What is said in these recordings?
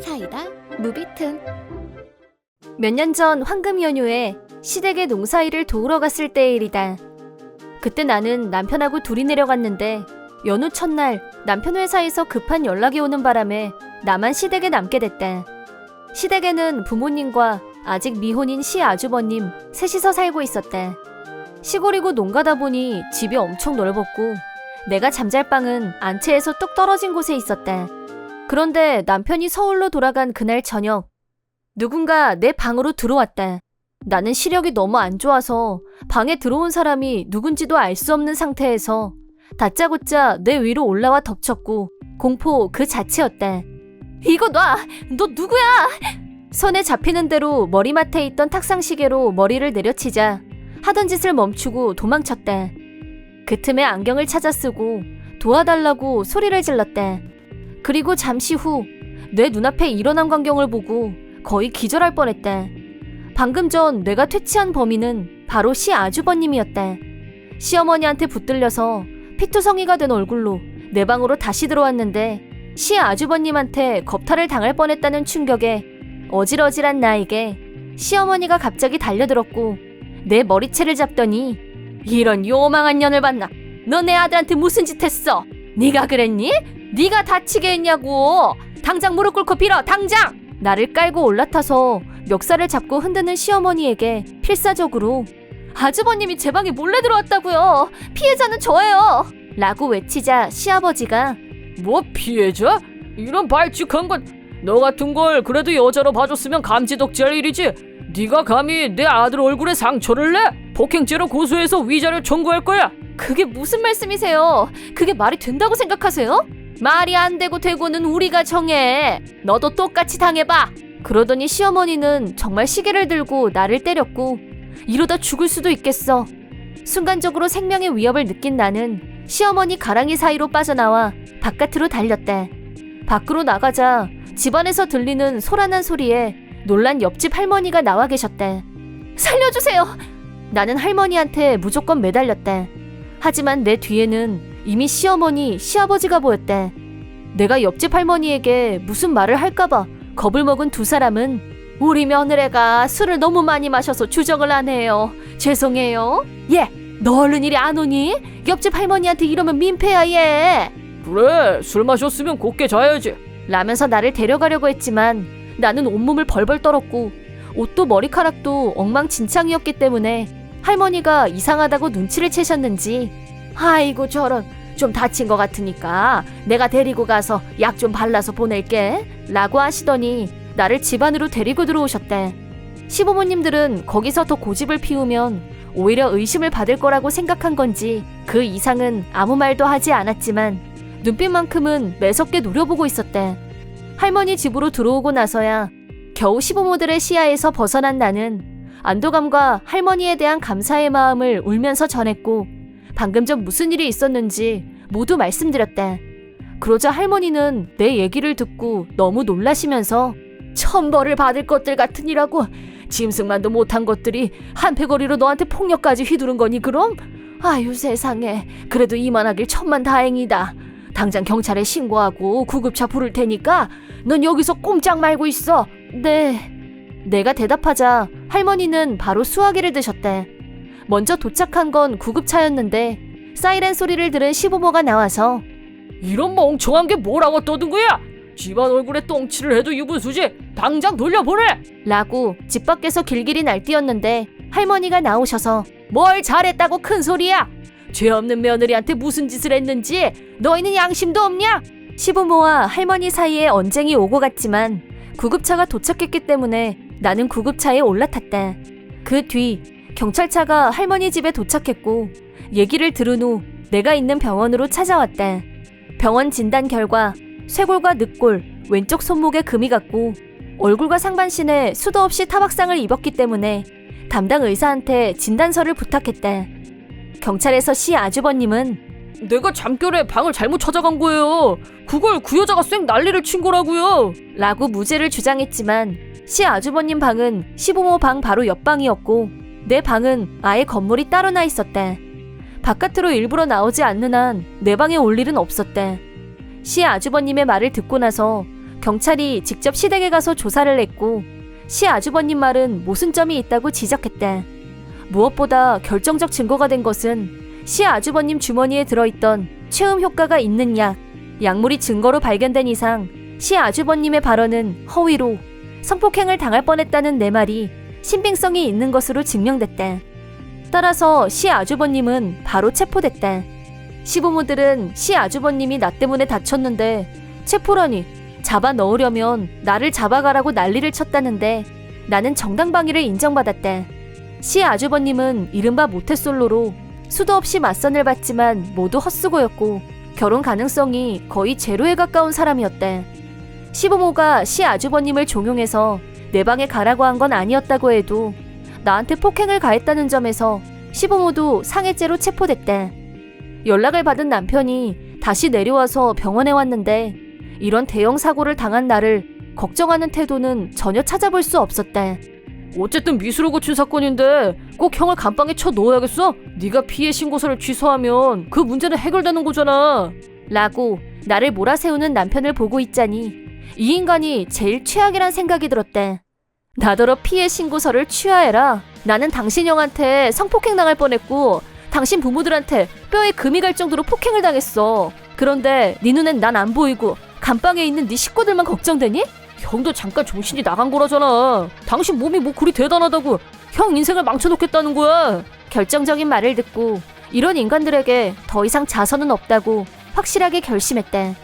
사이다 무비튼. 몇 년 전 황금 연휴에 시댁에 농사일을 도우러 갔을 때의 일이다. 그때 나는 남편하고 둘이 내려갔는데 연휴 첫날 남편 회사에서 급한 연락이 오는 바람에 나만 시댁에 남게 됐다. 시댁에는 부모님과 아직 미혼인 시아주버님 셋이서 살고 있었다. 시골이고 농가다 보니 집이 엄청 넓었고 내가 잠잘 방은 안채에서 뚝 떨어진 곳에 있었다. 그런데 남편이 서울로 돌아간 그날 저녁 누군가 내 방으로 들어왔다. 나는 시력이 너무 안 좋아서 방에 들어온 사람이 누군지도 알 수 없는 상태에서 다짜고짜 내 위로 올라와 덮쳤고 공포 그 자체였다. 이거 놔! 너 누구야! 손에 잡히는 대로 머리맡에 있던 탁상시계로 머리를 내려치자 하던 짓을 멈추고 도망쳤다. 그 틈에 안경을 찾아 쓰고 도와달라고 소리를 질렀다. 그리고 잠시 후 내 눈앞에 일어난 광경을 보고 거의 기절할 뻔했다. 방금 전 내가 퇴치한 범인은 바로 시아주버님이었다. 시어머니한테 붙들려서 피투성이가 된 얼굴로 내 방으로 다시 들어왔는데 시아주버님한테 겁탈을 당할 뻔했다는 충격에 어질어질한 나에게 시어머니가 갑자기 달려들었고 내 머리채를 잡더니 이런 요망한 년을 봤나? 너 내 아들한테 무슨 짓 했어? 네가 그랬니? 네가 다치게 했냐고! 당장 무릎 꿇고 빌어! 당장! 나를 깔고 올라타서 멱살을 잡고 흔드는 시어머니에게 필사적으로 아주버님이 제 방에 몰래 들어왔다고요. 피해자는 저예요. 라고 외치자 시아버지가 뭐 피해자? 이런 발칙한 건 너 같은 걸 그래도 여자로 봐줬으면 감지덕지할 일이지. 네가 감히 내 아들 얼굴에 상처를 내? 폭행죄로 고소해서 위자료 청구할 거야. 그게 무슨 말씀이세요? 그게 말이 된다고 생각하세요? 말이 안 되고 되고는 우리가 정해. 너도 똑같이 당해봐. 그러더니 시어머니는 정말 시계를 들고 나를 때렸고 이러다 죽을 수도 있겠어. 순간적으로 생명의 위협을 느낀 나는 시어머니 가랑이 사이로 빠져나와 바깥으로 달렸다. 밖으로 나가자 집안에서 들리는 소란한 소리에 놀란 옆집 할머니가 나와 계셨다. 살려주세요! 나는 할머니한테 무조건 매달렸다. 하지만 내 뒤에는 이미 시어머니, 시아버지가 보였다. 내가 옆집 할머니에게 무슨 말을 할까봐 겁을 먹은 두 사람은 우리 며느리가 술을 너무 많이 마셔서 주정을 안 해요. 죄송해요. 얘, 너 얼른 이리 안 오니? 옆집 할머니한테 이러면 민폐야 얘. 그래, 술 마셨으면 곱게 자야지. 라면서 나를 데려가려고 했지만 나는 온몸을 벌벌 떨었고 옷도 머리카락도 엉망진창이었기 때문에 할머니가 이상하다고 눈치를 채셨는지 아이고 저런, 좀 다친 것 같으니까 내가 데리고 가서 약 좀 발라서 보낼게 라고 하시더니 나를 집 안으로 데리고 들어오셨대. 시부모님들은 거기서 더 고집을 피우면 오히려 의심을 받을 거라고 생각한 건지 그 이상은 아무 말도 하지 않았지만 눈빛만큼은 매섭게 노려보고 있었대. 할머니 집으로 들어오고 나서야 겨우 시부모들의 시야에서 벗어난 나는 안도감과 할머니에 대한 감사의 마음을 울면서 전했고 방금 전 무슨 일이 있었는지 모두 말씀드렸다. 그러자 할머니는 내 얘기를 듣고 너무 놀라시면서 천벌을 받을 것들 같으니라고 짐승만도 못한 것들이 한패거리로 너한테 폭력까지 휘두른 거니 그럼? 아유 세상에, 그래도 이만하길 천만다행이다. 당장 경찰에 신고하고 구급차 부를 테니까 넌 여기서 꼼짝 말고 있어. 네. 내가 대답하자 할머니는 바로 수화기를 드셨대. 먼저 도착한 건 구급차였는데 사이렌 소리를 들은 시부모가 나와서 이런 멍청한 게 뭐라고 떠든 거야? 집안 얼굴에 똥칠을 해도 유분수지. 당장 돌려보내! 라고 집 밖에서 길길이 날뛰었는데 할머니가 나오셔서 뭘 잘했다고 큰 소리야? 죄 없는 며느리한테 무슨 짓을 했는지 너희는 양심도 없냐? 시부모와 할머니 사이에 언쟁이 오고 갔지만 구급차가 도착했기 때문에 나는 구급차에 올라탔다. 그 뒤 경찰차가 할머니 집에 도착했고 얘기를 들은 후 내가 있는 병원으로 찾아왔다. 병원 진단 결과 쇄골과 늑골, 왼쪽 손목에 금이 갔고 얼굴과 상반신에 수도 없이 타박상을 입었기 때문에 담당 의사한테 진단서를 부탁했다. 경찰에서 시아주버님은 내가 잠결에 방을 잘못 찾아간 거예요. 그걸 그 여자가 쌩 난리를 친 거라고요. 라고 무죄를 주장했지만 시아주버님 방은 시부모 방 바로 옆방이었고 내 방은 아예 건물이 따로 나 있었다. 바깥으로 일부러 나오지 않는 한 내 방에 올 일은 없었다. 시아주버님의 말을 듣고 나서 경찰이 직접 시댁에 가서 조사를 했고 시 아주버님 말은 모순점이 있다고 지적했다. 무엇보다 결정적 증거가 된 것은 시 아주버님 주머니에 들어있던 최음 효과가 있는 약물이 증거로 발견된 이상 시 아주버님의 발언은 허위로 성폭행을 당할 뻔했다는 내 말이 신빙성이 있는 것으로 증명됐다. 따라서 시 아주버님은 바로 체포됐다. 시부모들은 시 아주버님이 나 때문에 다쳤는데 체포라니, 잡아 넣으려면 나를 잡아가라고 난리를 쳤다는데 나는 정당방위를 인정받았다. 시 아주버님은 이른바 모태솔로로 수도 없이 맞선을 받지만 모두 헛수고였고 결혼 가능성이 거의 제로에 가까운 사람이었다. 시부모가 시 아주버님을 종용해서 내 방에 가라고 한 건 아니었다고 해도 나한테 폭행을 가했다는 점에서 시부모도 상해죄로 체포됐다. 연락을 받은 남편이 다시 내려와서 병원에 왔는데 이런 대형 사고를 당한 나를 걱정하는 태도는 전혀 찾아볼 수 없었다. 어쨌든 미수로 고친 사건인데 꼭 형을 감방에 쳐 넣어야겠어? 네가 피해 신고서를 취소하면 그 문제는 해결되는 거잖아. 라고 나를 몰아세우는 남편을 보고 있자니 이 인간이 제일 최악이란 생각이 들었다. 나더러 피해 신고서를 취하해라. 나는 당신 형한테 성폭행 당할 뻔했고 당신 부모들한테 뼈에 금이 갈 정도로 폭행을 당했어. 그런데 네 눈엔 난 안 보이고 감방에 있는 네 식구들만 걱정되니? 형도 잠깐 정신이 나간 거라잖아. 당신 몸이 뭐 그리 대단하다고 형 인생을 망쳐놓겠다는 거야. 결정적인 말을 듣고 이런 인간들에게 더 이상 자선은 없다고 확실하게 결심했다.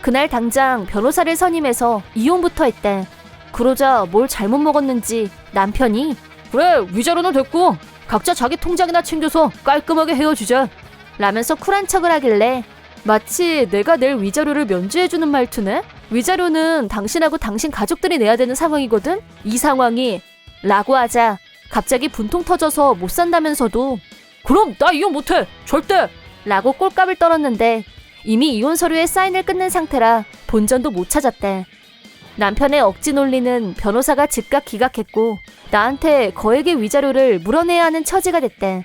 그날 당장 변호사를 선임해서 이혼부터 했다. 그러자 뭘 잘못 먹었는지 남편이 그래, 위자료는 됐고 각자 자기 통장이나 챙겨서 깔끔하게 헤어지자 라면서 쿨한 척을 하길래 마치 내가 낼 위자료를 면제해주는 말투네? 위자료는 당신하고 당신 가족들이 내야 되는 상황이거든? 이 상황이 라고 하자 갑자기 분통 터져서 못 산다면서도 그럼 나 이혼 못해, 절대 라고 꼴값을 떨었는데 이미 이혼 서류에 사인을 끝낸 상태라 본전도 못 찾았대. 남편의 억지 논리는 변호사가 즉각 기각했고 나한테 거액의 위자료를 물어내야 하는 처지가 됐대.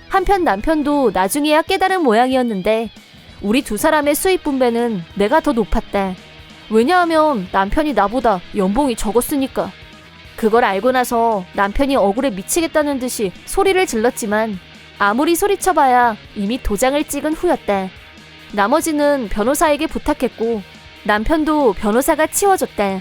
한편 남편도 나중에야 깨달은 모양이었는데 우리 두 사람의 수입 분배는 내가 더 높았대. 왜냐하면 남편이 나보다 연봉이 적었으니까. 그걸 알고 나서 남편이 억울해 미치겠다는 듯이 소리를 질렀지만 아무리 소리쳐봐야 이미 도장을 찍은 후였대. 나머지는 변호사에게 부탁했고 남편도 변호사가 치워줬대.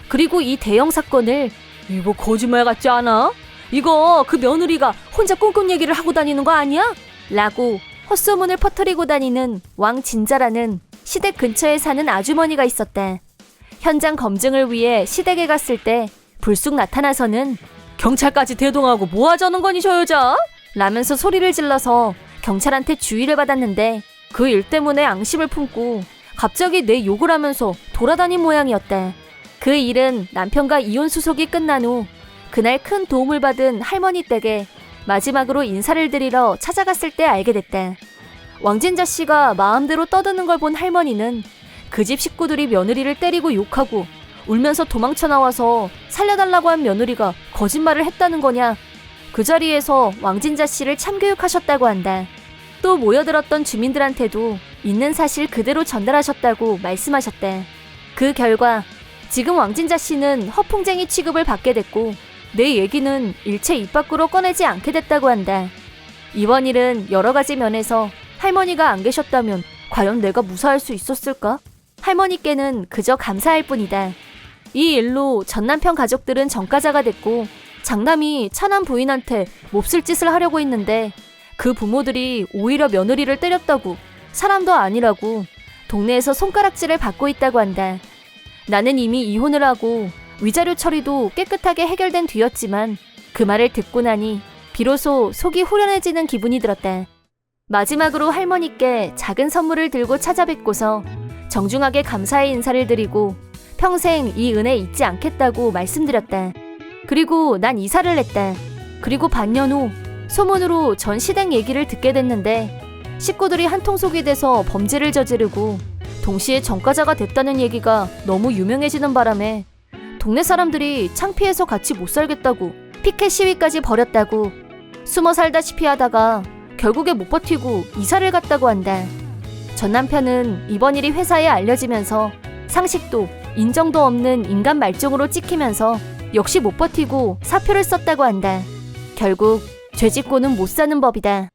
그리고 이 대형 사건을 이거 거짓말 같지 않아? 이거 그 며느리가 혼자 꿍꿍 얘기를 하고 다니는 거 아니야? 라고 헛소문을 퍼뜨리고 다니는 왕진자라는 시댁 근처에 사는 아주머니가 있었대. 현장 검증을 위해 시댁에 갔을 때 불쑥 나타나서는 경찰까지 대동하고 뭐 하자는 거니 저 여자? 라면서 소리를 질러서 경찰한테 주의를 받았는데 그 일 때문에 앙심을 품고 갑자기 내 욕을 하면서 돌아다닌 모양이었대. 그 일은 남편과 이혼 수속이 끝난 후 그날 큰 도움을 받은 할머니 댁에 마지막으로 인사를 드리러 찾아갔을 때 알게 됐대. 왕진자 씨가 마음대로 떠드는 걸 본 할머니는 그 집 식구들이 며느리를 때리고 욕하고 울면서 도망쳐 나와서 살려달라고 한 며느리가 거짓말을 했다는 거냐. 그 자리에서 왕진자 씨를 참교육하셨다고 한다. 또 모여들었던 주민들한테도 있는 사실 그대로 전달하셨다고 말씀하셨대. 그 결과 지금 왕진자 씨는 허풍쟁이 취급을 받게 됐고 내 얘기는 일체 입 밖으로 꺼내지 않게 됐다고 한다. 이번 일은 여러 가지 면에서 할머니가 안 계셨다면 과연 내가 무사할 수 있었을까? 할머니께는 그저 감사할 뿐이다. 이 일로 전남편 가족들은 전과자가 됐고 장남이 차남 부인한테 몹쓸 짓을 하려고 했는데 그 부모들이 오히려 며느리를 때렸다고 사람도 아니라고 동네에서 손가락질을 받고 있다고 한다. 나는 이미 이혼을 하고 위자료 처리도 깨끗하게 해결된 뒤였지만 그 말을 듣고 나니 비로소 속이 후련해지는 기분이 들었다. 마지막으로 할머니께 작은 선물을 들고 찾아뵙고서 정중하게 감사의 인사를 드리고 평생 이 은혜 잊지 않겠다고 말씀드렸다. 그리고 난 이사를 했다. 그리고 반년 후 소문으로 전 시댁 얘기를 듣게 됐는데 식구들이 한통속이 돼서 범죄를 저지르고 동시에 전과자가 됐다는 얘기가 너무 유명해지는 바람에 동네 사람들이 창피해서 같이 못 살겠다고 피켓 시위까지 벌였다고 숨어 살다시피 하다가 결국에 못 버티고 이사를 갔다고 한다. 전 남편은 이번 일이 회사에 알려지면서 상식도 인정도 없는 인간 말종으로 찍히면서 역시 못 버티고 사표를 썼다고 한다. 결국 죄짓고는 못 사는 법이다.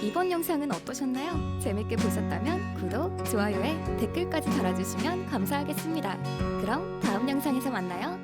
이번 영상은 어떠셨나요? 재밌게 보셨다면 구독, 좋아요에 댓글까지 달아주시면 감사하겠습니다. 그럼 다음 영상에서 만나요.